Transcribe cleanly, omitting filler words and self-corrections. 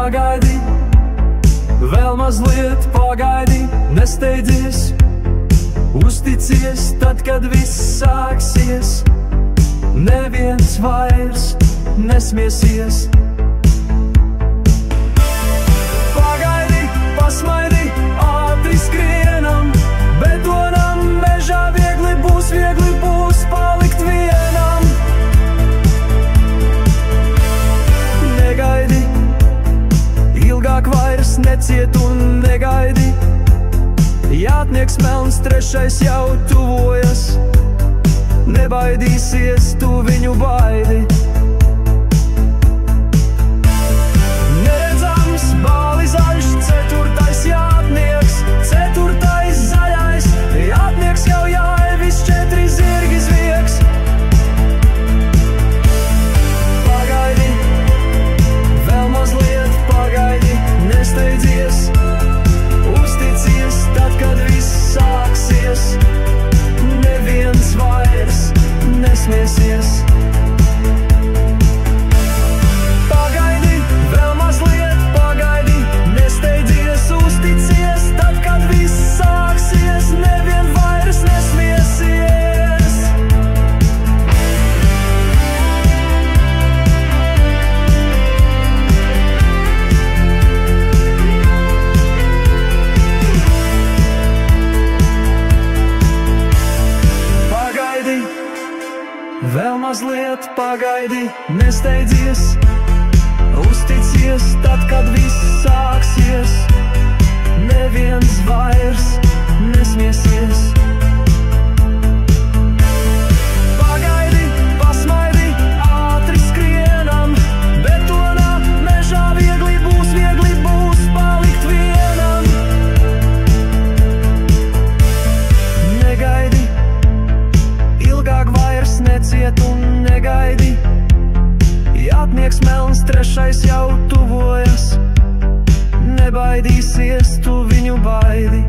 pagaidi, vēl mazliet pagaidi, nesteidzies, uzticies tad, kad viss sāksies, neviens vairs nesmiesies. Pagaidi, pasmaidi, ātri skrienam, betonam mežā viegli būs palikt vienam. Negaidi, ilgāk vairs neciet un negaidi, jātnieks melns trešais jau tuvojas, nebaidīsies tu viņu baidi. Neredzams, bāli zaļš, ceturtais jātnieks, ceturtais zaļais, jātnieks jau jāevis, 4 zirgi zviegs. Pagaidi, vēl mazliet pagaidi, nesteidzies, uzticies tad, kad viss sāksies, neviens vairs nesmiesies. Pagaidi, vēl mazliet pagaidi, nesteidzies, uzticies tad, kad viss sāksies, nevien vairs nesmiesies. Pagaidi, vēl mazliet pagaidi, nesteidzies, uzticies tad, kad viss sāksies, neviens vairs nesmiesies. Pagaidi, pasmaidi, ātri skrienam, betonā mežā viegli būs palikt vienam. Negaidi, ilgāk vairs neciet un negaidi, jātnieks melns trešais jau tuvojas, nebaidīsies tu viņu baidi.